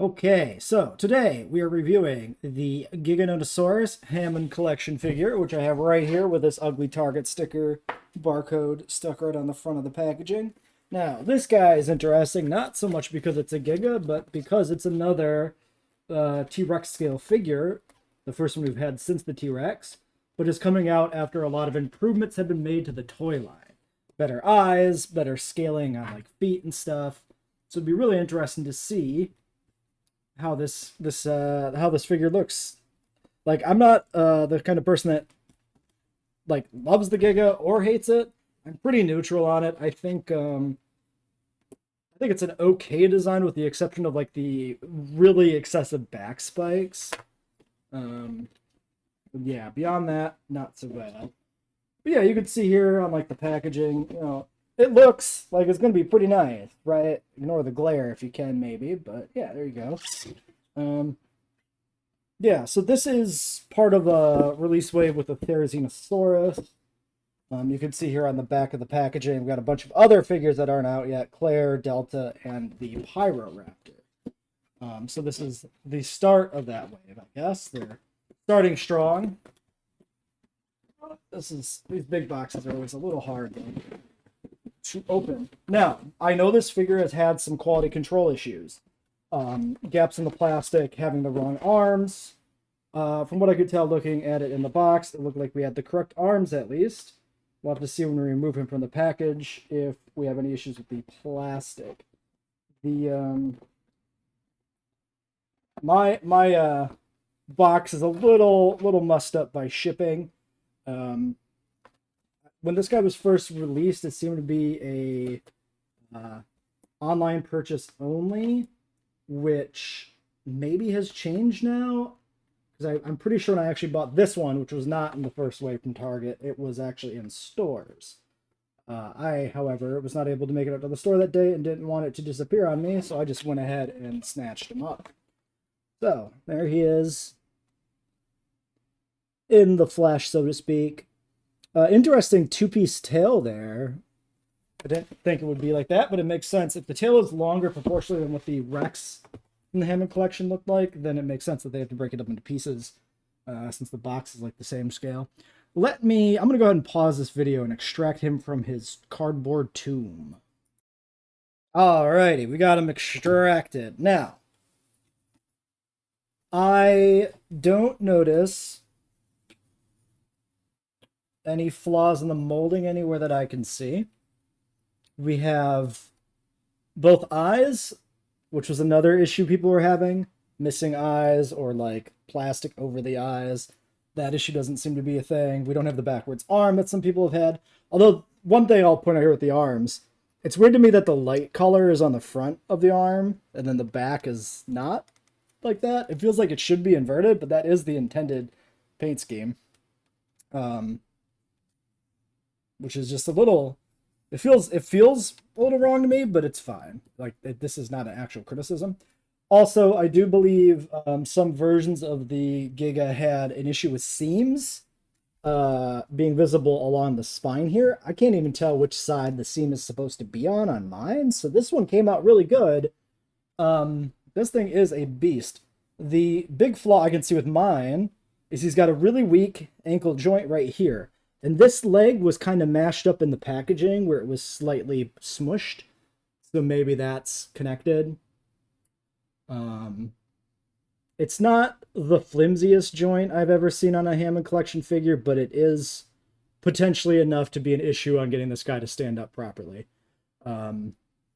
Okay, so today we are reviewing the Giganotosaurus Hammond collection figure, which I have right here with this ugly Target sticker barcode stuck right on the front of the packaging. Now, this guy is interesting, not so much because it's a Giga, but because it's another T-Rex scale figure, the first one we've had since the T-Rex, but is coming out after a lot of improvements have been made to the toy line. Better eyes, better scaling on like feet and stuff. So it'd be really interesting to see how this figure looks. Like, I'm not the kind of person that like loves the Giga or hates it. I'm pretty neutral on it. I think it's an okay design with the exception of like the really excessive back spikes. Um, yeah, beyond that, not so bad. But yeah, you can see here on like the packaging, it looks like it's gonna be pretty nice, right? Ignore the glare if you can, maybe, but yeah, there you go. Um, yeah, so this is part of a release wave with the Therizinosaurus. You can see here on the back of the packaging, we've got a bunch of other figures that aren't out yet: Claire, Delta, and the Pyroraptor. So this is the start of that wave, I guess. They're starting strong. These big boxes are always a little hard to open. Now, I know this figure has had some quality control issues. Gaps in the plastic, having the wrong arms. From what I could tell looking at it in the box, it looked like we had the correct arms at least. We'll have to see when we remove him from the package if we have any issues with the plastic. The my box is a little mussed up by shipping. When this guy was first released, it seemed to be a online purchase only, which maybe has changed now. Because I'm pretty sure when I actually bought this one, which was not in the first wave from Target, it was actually in stores. I, however, was not able to make it out to the store that day and didn't want it to disappear on me, so I just went ahead and snatched him up. So, there he is in the flesh, so to speak. Interesting two-piece tail there. I didn't think it would be like that, but it makes sense. If the tail is longer proportionally than what the Rex in the Hammond collection looked like, then it makes sense that they have to break it up into pieces, since the box is like the same scale. I'm going to go ahead and pause this video and extract him from his cardboard tomb. Alrighty, we got him extracted. Now, I don't notice any flaws in the molding anywhere that I can see. We have both eyes, which was another issue people were having, missing eyes or like plastic over the eyes. That issue doesn't seem to be a thing. We don't have the backwards arm that some people have had. Although, one thing I'll point out here with the arms, it's weird to me that the light color is on the front of the arm and then the back is not like that. It feels like it should be inverted, but that is the intended paint scheme. Which is just a little... It feels a little wrong to me, but it's fine. Like, this is not an actual criticism. Also, I do believe some versions of the Giga had an issue with seams being visible along the spine here. I can't even tell which side the seam is supposed to be on mine, so this one came out really good. This thing is a beast. The big flaw I can see with mine is he's got a really weak ankle joint right here. And this leg was kind of mashed up in the packaging where it was slightly smushed. So maybe that's connected. It's not the flimsiest joint I've ever seen on a Hammond collection figure, but it is potentially enough to be an issue on getting this guy to stand up properly.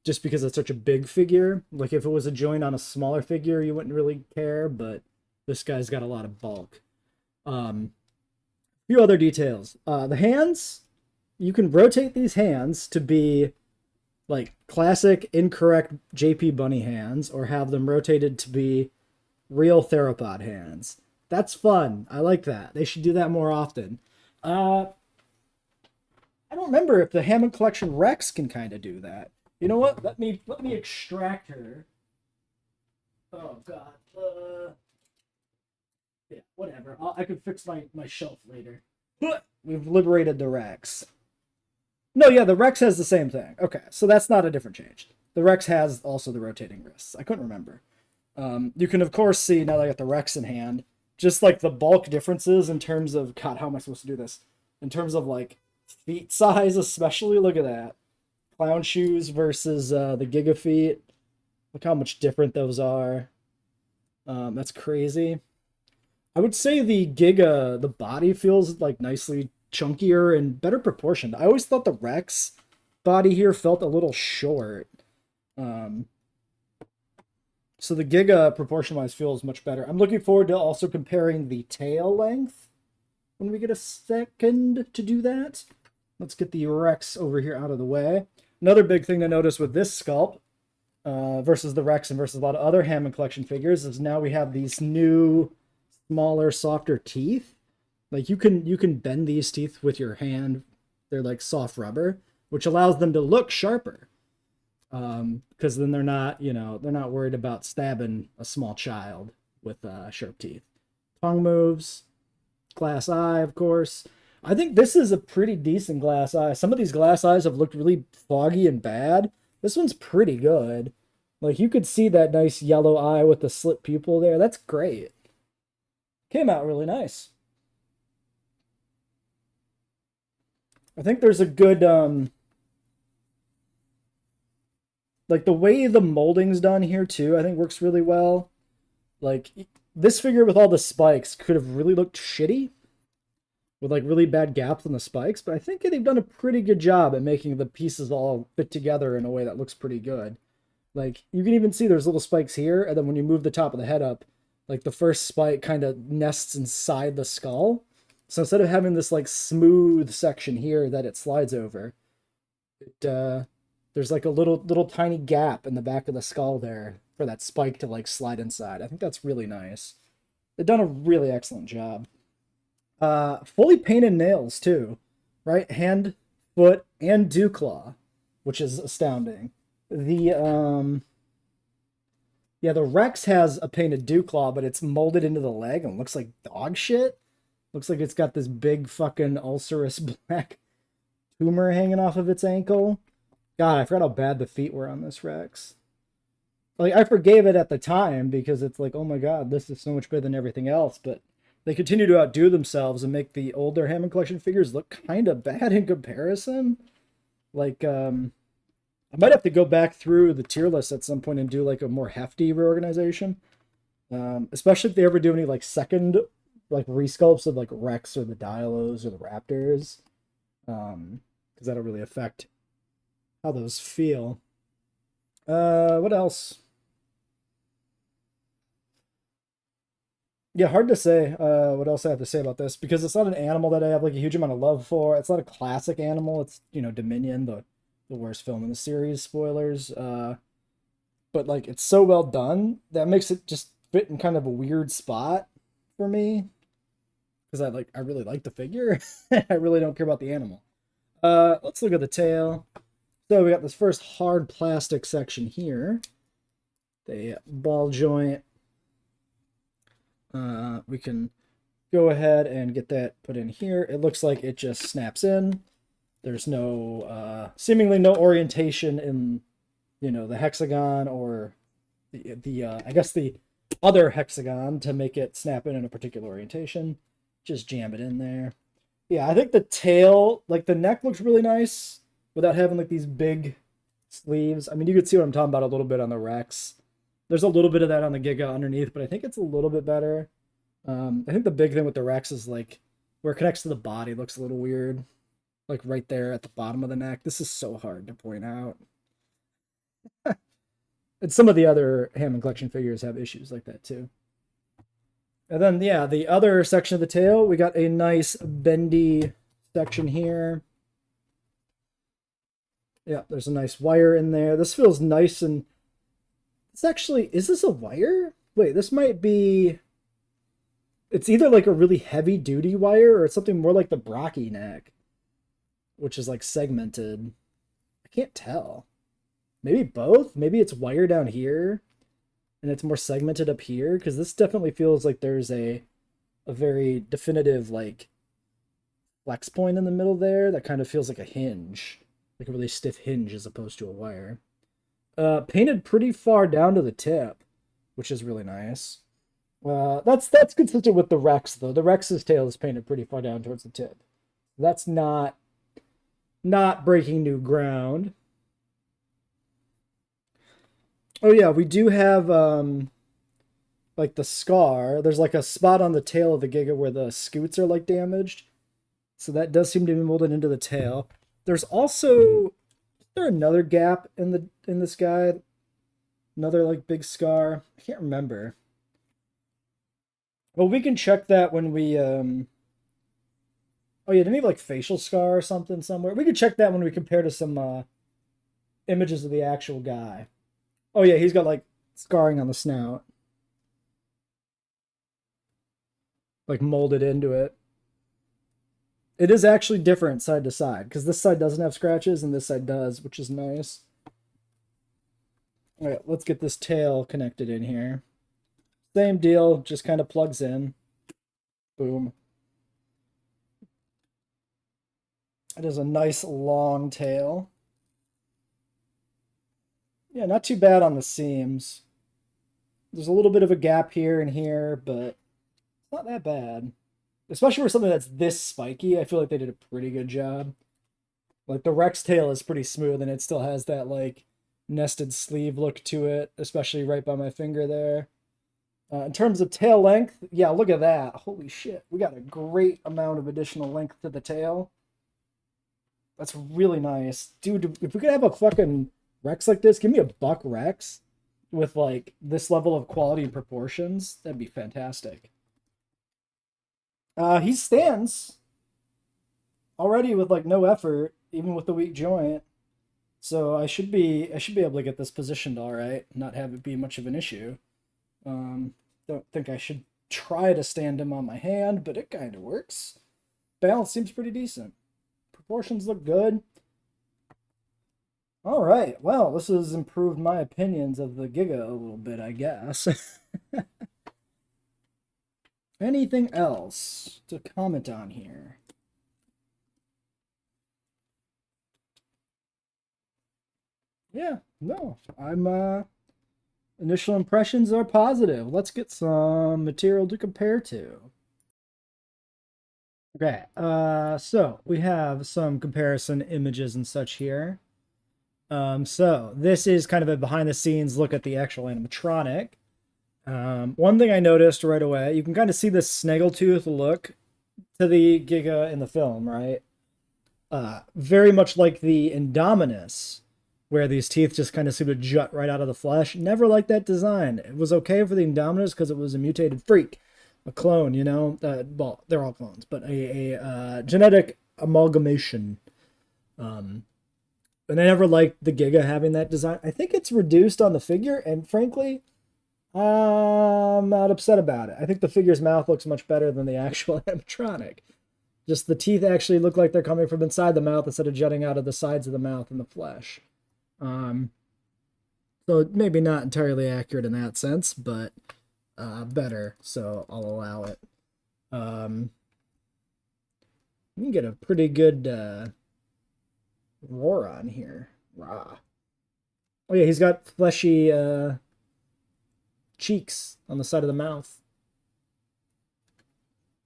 Just because it's such a big figure. Like, if it was a joint on a smaller figure, you wouldn't really care, but this guy's got a lot of bulk. Few other details. The hands, you can rotate these hands to be like classic incorrect JP Bunny hands, or have them rotated to be real theropod hands. That's fun. I like that. They should do that more often. I don't remember if the Hammond Collection Rex can kind of do that. You know what? Let me extract her. Oh god. Yeah, whatever. I could fix my shelf later. We've liberated the Rex. No, yeah, the Rex has the same thing. Okay, so that's not a different change. The Rex has also the rotating wrists. I couldn't remember. You can, of course, see, now that I got the Rex in hand, just like the bulk differences in terms of, God, how am I supposed to do this? In terms of like feet size, especially. Look at that. Clown shoes versus the Giga feet. Look how much different those are. That's crazy. I would say the Giga, the body feels like nicely chunkier and better proportioned. I always thought the Rex body here felt a little short. Um, so the Giga proportion-wise feels much better. I'm looking forward to also comparing the tail length when we get a second to do that. Let's get the Rex over here out of the way. Another big thing to notice with this sculpt versus the Rex and versus a lot of other Hammond collection figures is now we have these new, smaller, softer teeth. Like you can bend these teeth with your hand. They're like soft rubber, which allows them to look sharper. Because then they're not, they're not worried about stabbing a small child with sharp teeth. Tongue moves, glass eye, of course. I think this is a pretty decent glass eye. Some of these glass eyes have looked really foggy and bad. This one's pretty good. Like you could see that nice yellow eye with the slit pupil there. That's great. Came out really nice. I think there's a good like the way the molding's done here too, I think works really well. Like this figure with all the spikes could have really looked shitty with like really bad gaps in the spikes, but I think they've done a pretty good job at making the pieces all fit together in a way that looks pretty good. Like you can even see there's little spikes here, and then when you move the top of the head up, like the first spike kind of nests inside the skull. So instead of having this like smooth section here that it slides over, there's like a little tiny gap in the back of the skull there for that spike to like slide inside. I think that's really nice. They've done a really excellent job. Fully painted nails too, right? Hand, foot, and dew claw, which is astounding. The yeah, the Rex has a painted dew claw, but it's molded into the leg and looks like dog shit. Looks like it's got this big fucking ulcerous black tumor hanging off of its ankle. God, I forgot how bad the feet were on this Rex. Like, I forgave it at the time because it's like, oh my god, this is so much better than everything else, but they continue to outdo themselves and make the older Hammond collection figures look kind of bad in comparison. Like, I might have to go back through the tier list at some point and do like a more hefty reorganization. Especially if they ever do any like second like resculpts of like Rex or the Dialos or the Raptors. Because that'll really affect how those feel. What else? Yeah, hard to say what else I have to say about this because it's not an animal that I have like a huge amount of love for. It's not a classic animal. It's, Dominion, the worst film in the series, spoilers. But like it's so well done that makes it just fit in kind of a weird spot for me because I really like the figure. I really don't care about the animal. Let's look at the tail. So we got this first hard plastic section here. The ball joint. We can go ahead and get that put in here. It looks like it just snaps in. There's no, seemingly no orientation in, the hexagon or I guess the other hexagon to make it snap in a particular orientation. Just jam it in there. Yeah, I think the tail, like the neck looks really nice without having like these big sleeves. I mean, you could see what I'm talking about a little bit on the Rex. There's a little bit of that on the Giga underneath, but I think it's a little bit better. I think the big thing with the Rex is like where it connects to the body looks a little weird. Like right there at the bottom of the neck. This is so hard to point out. And some of the other Hammond collection figures have issues like that too. And then, yeah, the other section of the tail, we got a nice bendy section here. Yeah, there's a nice wire in there. This feels nice and... It's actually... Is this a wire? Wait, this might be... It's either like a really heavy-duty wire or it's something more like the Brocky neck, which is like segmented. I can't tell. Maybe both? Maybe it's wire down here and it's more segmented up here, because this definitely feels like there's a very definitive like flex point in the middle there that kind of feels like a hinge, like a really stiff hinge as opposed to a wire. Painted pretty far down to the tip. which is really nice. That's consistent with the Rex though. The Rex's tail is painted pretty far down towards the tip. That's not breaking new ground. Oh yeah, we do have like the scar. There's like a spot on the tail of the Giga where the scoots are like damaged. So that does seem to be molded into the tail. There's also, is there another gap in this guy? Another like big scar? I can't remember. Well, we can check that when we oh yeah, didn't he have like facial scar or something somewhere? We could check that when we compare to some images of the actual guy. Oh yeah, he's got like scarring on the snout. Like molded into it. It is actually different side to side because this side doesn't have scratches and this side does, which is nice. All right, let's get this tail connected in here. Same deal, just kind of plugs in. Boom. It is a nice long tail. Yeah, not too bad on the seams. There's a little bit of a gap here and here, but not that bad. Especially for something that's this spiky, I feel like they did a pretty good job. Like the Rex tail is pretty smooth and it still has that like nested sleeve look to it, especially right by my finger there. In terms of tail length, yeah, look at that. Holy shit. We got a great amount of additional length to the tail. That's really nice. Dude, if we could have a fucking Rex like this, give me a buck Rex with like this level of quality and proportions. That'd be fantastic. He stands already with like no effort, even with the weak joint. So I should be able to get this positioned all right, not have it be much of an issue. Don't think I should try to stand him on my hand, but it kind of works. Balance seems pretty decent. Proportions look good. All right, well, this has improved my opinions of the Giga a little bit, I guess. Anything else to comment on here? Yeah, no, initial impressions are positive. Let's get some material to compare to. Okay, so we have some comparison images and such here. So this is kind of a behind the scenes look at the actual animatronic. One thing I noticed right away, you can kind of see the snaggletooth look to the Giga in the film, right? Very much like the Indominus, where these teeth just kind of seem to jut right out of the flesh. Never liked that design. It was okay for the Indominus because it was a mutated freak, a clone, you know? Well, they're all clones, but a genetic amalgamation. And I never liked the Giga having that design. I think it's reduced on the figure, and frankly, I'm not upset about it. I think the figure's mouth looks much better than the actual animatronic. Just the teeth actually look like they're coming from inside the mouth instead of jutting out of the sides of the mouth and the flesh. So maybe not entirely accurate in that sense, but better, so I'll allow it. You can get a pretty good roar on here. Rah. Oh yeah, he's got fleshy cheeks on the side of the mouth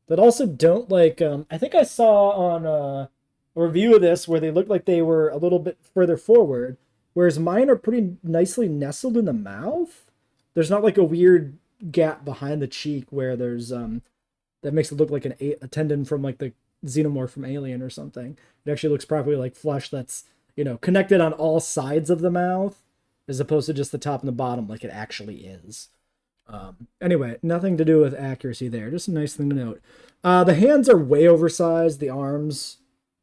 that also don't like I think I saw on a review of this where they looked like they were a little bit further forward, whereas mine are pretty nicely nestled in the mouth. There's not like a weird gap behind the cheek where there's that makes it look like a tendon from like the xenomorph from Alien or something. It actually looks properly like flesh that's, you know, connected on all sides of the mouth as opposed to just the top and the bottom like it actually is. Anyway, nothing to do with accuracy there. Just a nice thing to note. The hands are way oversized. The arms,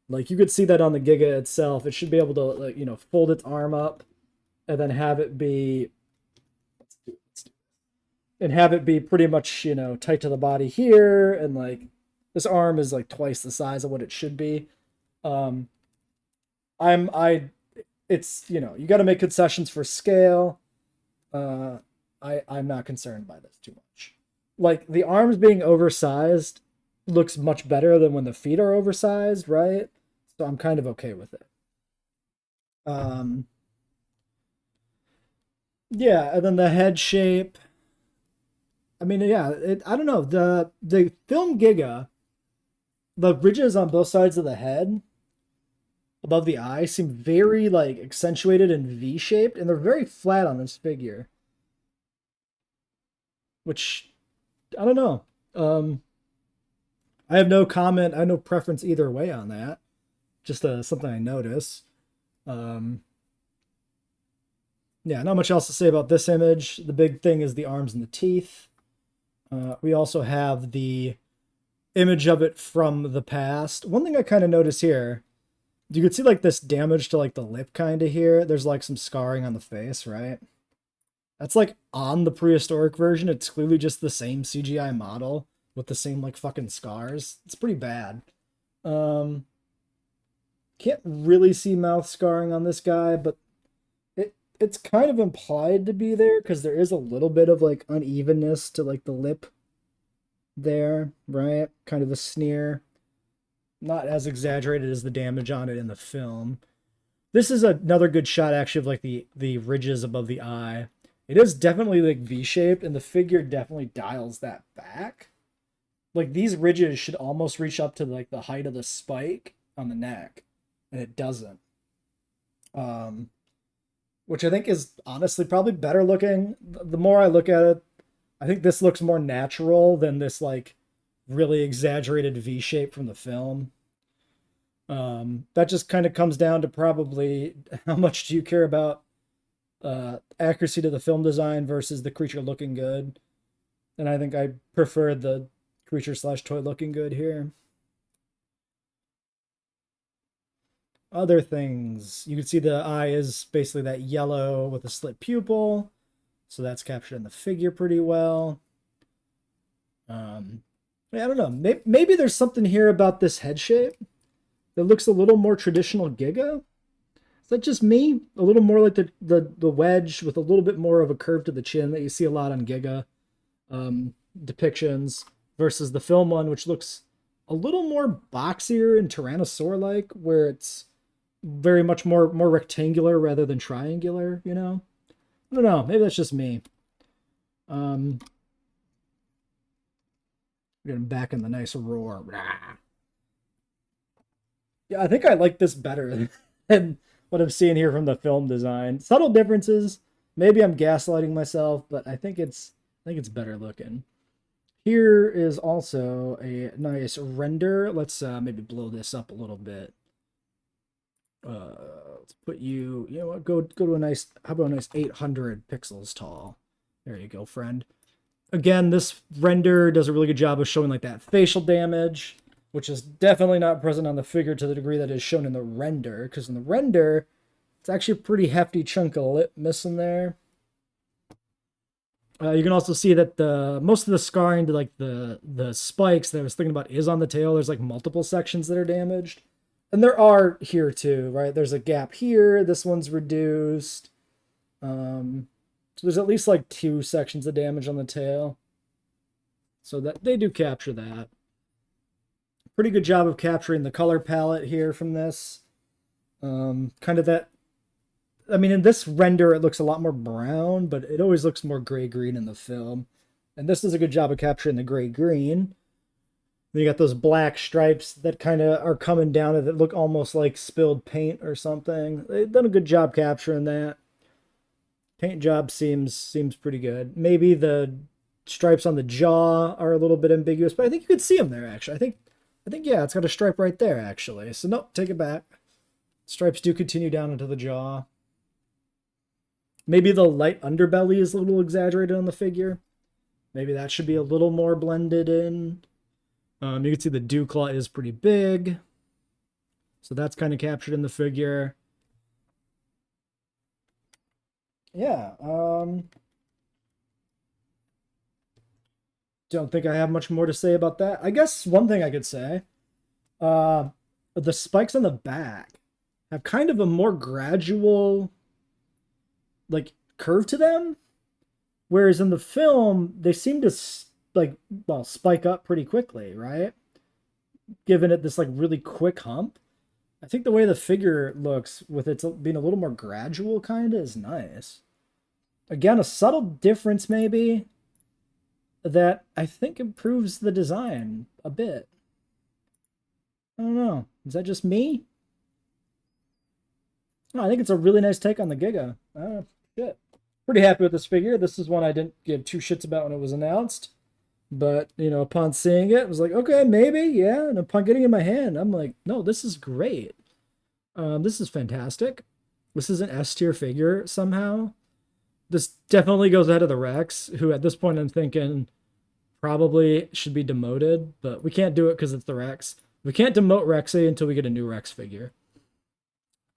like you could see that on the Giga itself. It should be able to, like, you know, fold its arm up and then have it be, and have it be pretty much, you know, tight to the body here. And like this arm is like twice the size of what it should be. It's, you know, you got to make concessions for scale. I'm not concerned by this too much. Like the arms being oversized looks much better than when the feet are oversized, right? So I'm kind of okay with it. Yeah, and then the head shape. I mean, yeah, I don't know. The film Giga, the ridges on both sides of the head above the eye seem very like accentuated and V-shaped, and they're very flat on this figure, which I don't know. Um, I have no comment. I have no preference either way on that. Just something I notice. Um, yeah, not much else to say about this image. The big thing is the arms and the teeth. We also have the image of it from the past. One thing I kind of notice here, you could see like this damage to like the lip kind of here. There's like some scarring on the face, right? That's like on the prehistoric version. It's clearly just the same CGI model with the same like fucking scars. It's pretty bad. Um, can't really see mouth scarring on this guy, but it's kind of implied to be there because there is a little bit of like unevenness to like the lip there, right? Kind of a sneer. Not as exaggerated as the damage on it in the film. This is another good shot actually of like the ridges above the eye. It is definitely like V-shaped, and the figure definitely dials that back. Like these ridges should almost reach up to like the height of the spike on the neck, and it doesn't. Um, which I think is honestly probably better looking. The more I look at it, I think this looks more natural than this like really exaggerated V shape from the film. That just kind of comes down to probably how much do you care about accuracy to the film design versus the creature looking good. And I think I prefer the creature slash toy looking good here. Other things, you can see the eye is basically that yellow with a slit pupil. So that's captured in the figure pretty well. Yeah, I don't know. Maybe there's something here about this head shape that looks a little more traditional Giga. Is that just me? A little more like the wedge with a little bit more of a curve to the chin that you see a lot on Giga depictions versus the film one, which looks a little more boxier and Tyrannosaur-like, where it's very much more rectangular rather than triangular, you know? I don't know. Maybe that's just me. Um, Getting back in the nice roar. Yeah, I think I like this better than what I'm seeing here from the film design. Subtle differences. Maybe I'm gaslighting myself, but I think it's better looking. Here is also a nice render. Let's maybe blow this up a little bit. Let's put you know what, go to a nice, how about a nice 800 pixels tall. There you go, friend. Again, this render does a really good job of showing like that facial damage, which is definitely not present on the figure to the degree that is shown in the render, because in the render, it's actually a pretty hefty chunk of lip missing there. You can also see that the most of the scarring to like the spikes that I was thinking about is on the tail. There's like multiple sections that are damaged. And there are here too, right? There's a gap here. This one's reduced. So there's at least like 2 sections of damage on the tail. So that they do capture that. Pretty good job of capturing the color palette here from this. Kind of that. I mean, in this render, it looks a lot more brown, but it always looks more gray-green in the film. And this does a good job of capturing the gray-green. Then you got those black stripes that kind of are coming down and that look almost like spilled paint or something. They've done a good job capturing that. Paint job seems pretty good. Maybe the stripes on the jaw are a little bit ambiguous, but I think you could see them there, actually. I think yeah, it's got a stripe right there, actually. So nope, take it back. Stripes do continue down into the jaw. Maybe the light underbelly is a little exaggerated on the figure. Maybe that should be a little more blended in. You can see the dew claw is pretty big. So that's kind of captured in the figure. Yeah, don't think I have much more to say about that. I guess one thing I could say, uh, the spikes on the back have kind of a more gradual, like, curve to them, whereas in the film they seem to like, well, spike up pretty quickly, right? Giving it this like really quick hump. I think the way the figure looks with it being a little more gradual kind of is nice. Again, a subtle difference maybe. that I think improves the design a bit. I don't know. Is that just me? No, I think it's a really nice take on the Giga. Shit. Pretty happy with this figure. This is one I didn't give two shits about when it was announced. But, you know, upon seeing it, I was like, okay, maybe, yeah. And upon getting it in my hand, I'm like, no, this is great. This is fantastic. This is an S tier figure somehow. This definitely goes ahead of the Rex, who at this point I'm thinking probably should be demoted, but we can't do it because it's the Rex. We can't demote Rexy until we get a new Rex figure.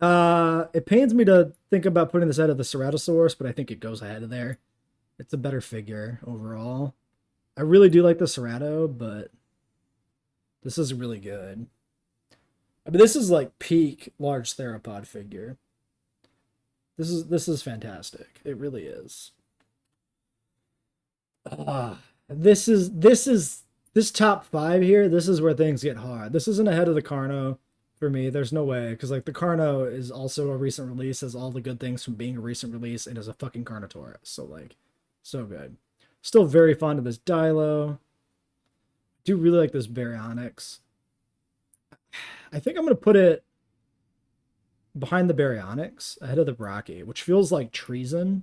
It pains me to think about putting this ahead of the Ceratosaurus, but I think it goes ahead of there. It's a better figure overall. I really do like the Cerato, but this is really good. I mean, this is like peak large theropod figure. This is fantastic. It really is. This top 5 here. This is where things get hard. This isn't ahead of the Carno for me. There's no way, because like the Carno is also a recent release, has all the good things from being a recent release, and is a fucking Carnotaurus. So like, so good. Still very fond of this Dilo. Do really like this Baryonyx. I think I'm gonna put it behind the Baryonyx, ahead of the Brocky, which feels like treason.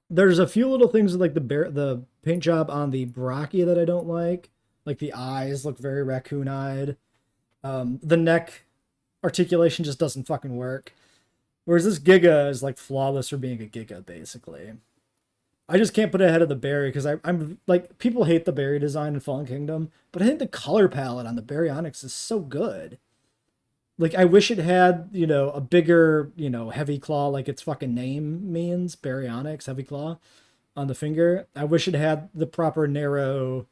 There's a few little things with like the paint job on the Brocky that I don't like. Like the eyes look very raccoon-eyed. The neck articulation just doesn't fucking work. Whereas this Giga is like flawless for being a Giga, basically. I just can't put it ahead of the Barry because I'm like, people hate the Barry design in Fallen Kingdom, but I think the color palette on the Baryonyx is so good. Like, I wish it had, you know, a bigger, you know, heavy claw like its fucking name means, Baryonyx, heavy claw, on the finger. I wish it had the proper narrow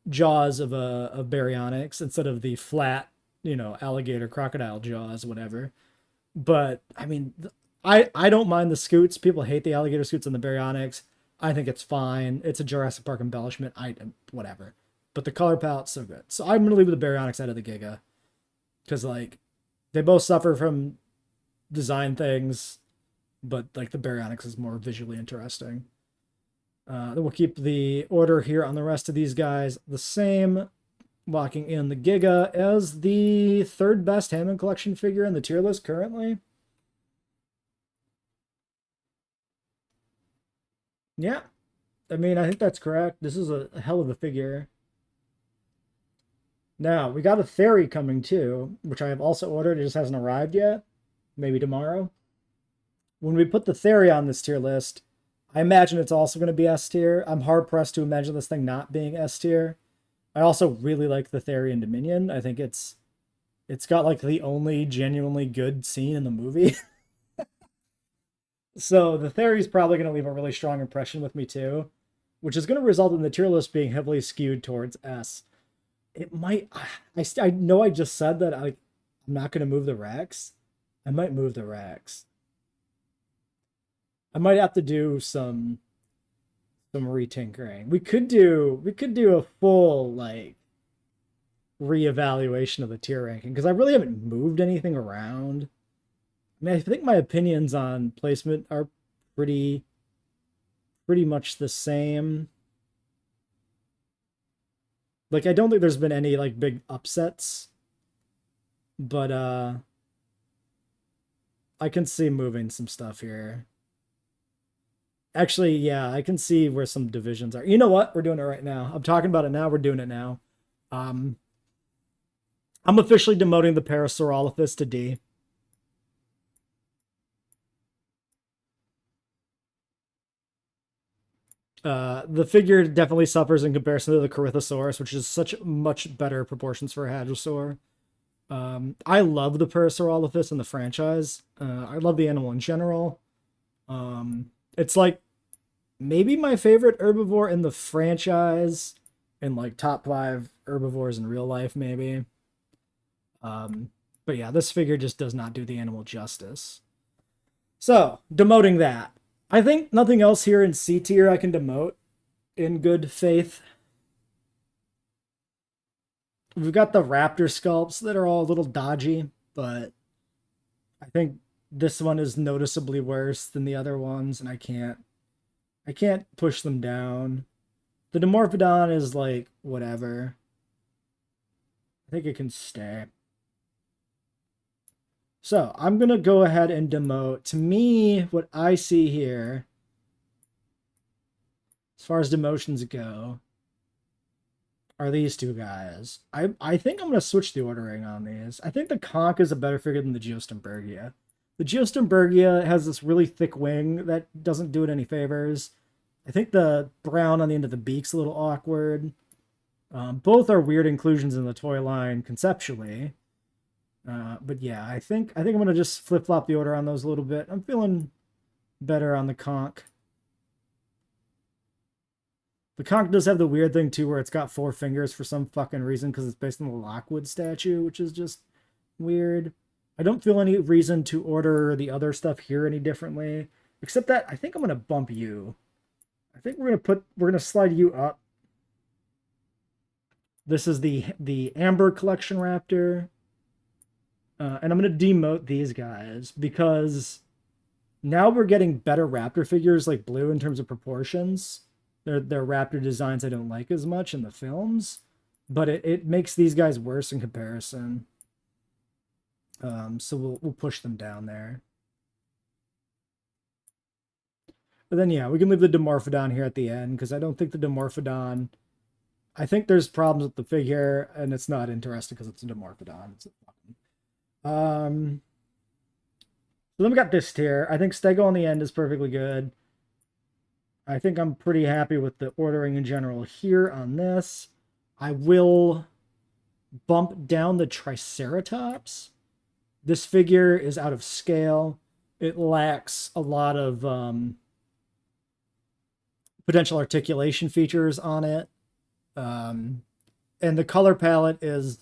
jaws of a Baryonyx instead of the flat, you know, alligator, crocodile jaws, whatever. But, I mean, I don't mind the scoots. People hate the alligator scoots on the Baryonyx. I think it's fine. It's a Jurassic Park embellishment. Whatever. But the color palette's so good. So I'm going to leave the Baryonyx out of the Giga. Because, like, they both suffer from design things, but, like, the Baryonyx is more visually interesting. Then we'll keep the order here on the rest of these guys the same. Locking in the Giga as the third best Hammond collection figure in the tier list currently. Yeah. I mean, I think that's correct. This is a hell of a figure. Now, we got a Theory coming too, which I have also ordered. It just hasn't arrived yet. Maybe tomorrow. When we put the Theory on this tier list, I imagine it's also going to be S tier. I'm hard-pressed to imagine this thing not being S tier. I also really like the Theory in Dominion. I think it's got like the only genuinely good scene in the movie. So the Theory's probably going to leave a really strong impression with me too, which is going to result in the tier list being heavily skewed towards S. It might. I know I just said that I'm not going to move the Rex. I might move the Rex. I might have to do some retinkering. We could do a full like reevaluation of the tier ranking because I really haven't moved anything around. I mean, I think my opinions on placement are pretty much the same. Like, I don't think there's been any like big upsets, but I can see moving some stuff here. Actually, yeah, I can see where some divisions are. You know what? We're doing it right now. I'm talking about it now. We're doing it now. I'm officially demoting the Parasaurolophus to D. The figure definitely suffers in comparison to the Corythosaurus, which is such much better proportions for a Hadrosaur. I love the Parasaurolophus in the franchise. I love the animal in general. It's like maybe my favorite herbivore in the franchise, and like top 5 herbivores in real life, maybe. But yeah, this figure just does not do the animal justice. So, demoting that. I think nothing else here in C tier I can demote in good faith. We've got the raptor sculpts that are all a little dodgy, but I think this one is noticeably worse than the other ones, and I can't I can't push them down. The Dimorphodon is like, whatever. I think it can stay. So I'm going to go ahead and demote. To me, what I see here, as far as demotions go, are these two guys. I think I'm going to switch the ordering on these. I think the Conch is a better figure than the Geostormbergia. The Geostormbergia has this really thick wing that doesn't do it any favors. I think the brown on the end of the beak's a little awkward. Both are weird inclusions in the toy line conceptually. But yeah, I think I'm going to just flip-flop the order on those a little bit. I'm feeling better on the Conch. The Conch does have the weird thing, too, where it's got 4 fingers for some fucking reason because it's based on the Lockwood statue, which is just weird. I don't feel any reason to order the other stuff here any differently, except that I think I'm going to bump you. I think we're going to slide you up. This is the Amber Collection Raptor. And I'm going to demote these guys because now we're getting better Raptor figures like Blue in terms of proportions. They're Raptor designs I don't like as much in the films, but it makes these guys worse in comparison. So we'll push them down there. But then, yeah, we can leave the Dimorphodon here at the end because I don't think the Dimorphodon... I think there's problems with the figure, and it's not interesting because it's a Dimorphodon. It's a fucking... So then we got this tier. I think Stego on the end is perfectly good. I think I'm pretty happy with the ordering in general here on this. I will bump down the Triceratops. This figure is out of scale. It lacks a lot of potential articulation features on it. And the color palette is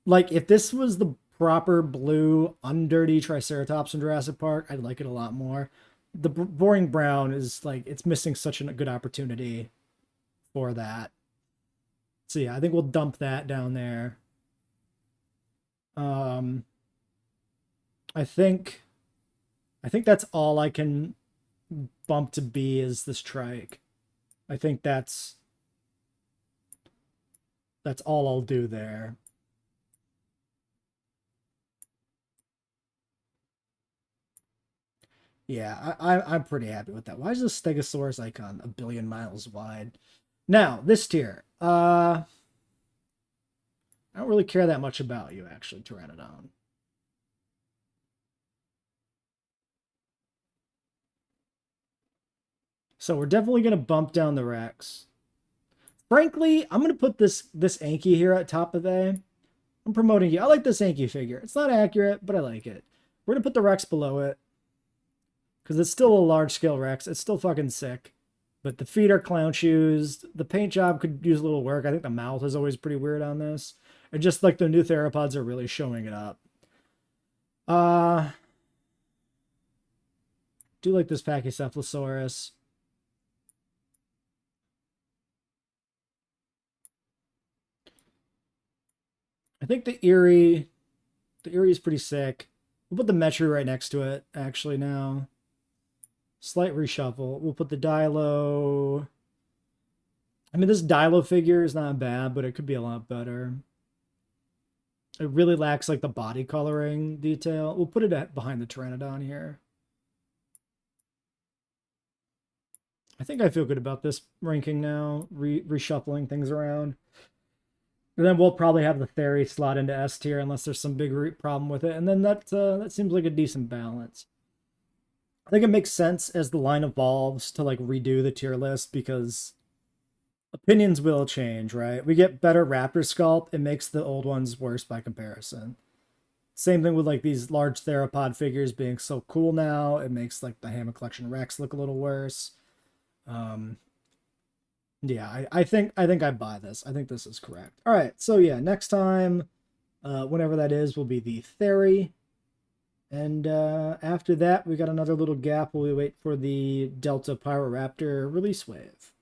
like, if this was the proper blue, undirty Triceratops in Jurassic Park, I'd like it a lot more. The boring brown is like, it's missing such a good opportunity for that. So yeah, I think we'll dump that down there. I think that's all I can bump to B is this trike. I think that's all I'll do there. Yeah, I'm pretty happy with that. Why is this Stegosaurus icon 1 billion miles wide? Now, this tier. I don't really care that much about you, actually, Pteranodon. So we're definitely going to bump down the Rex. Frankly, I'm going to put this Anki here at top of A. I'm promoting you. I like this Anki figure. It's not accurate, but I like it. We're going to put the Rex below it. Because it's still a large-scale Rex. It's still fucking sick. But the feet are clown shoes. The paint job could use a little work. I think the mouth is always pretty weird on this. And just like the new theropods are really showing it up. Do like this Pachycephalosaurus. I think the Erie is pretty sick. We'll put the Metru right next to it, actually, now. Slight reshuffle. We'll put the Dilo. I mean, this Dilo figure is not bad, but it could be a lot better. It really lacks, like, the body coloring detail. We'll put it behind the Pteranodon here. I think I feel good about this ranking now, reshuffling things around. And then we'll probably have the Theory slot into S tier unless there's some big problem with it. And then that seems like a decent balance. I think it makes sense as the line evolves to like redo the tier list because opinions will change, right? We get better Raptor sculpt. It makes the old ones worse by comparison. Same thing with like these large theropod figures being so cool now. It makes like the Hammond Collection Rex look a little worse. Yeah, I think I buy this. I think this is correct. All right, so yeah, next time, whenever that is, will be the Theory. And after that, we got another little gap while we wait for the Delta Pyroraptor release wave.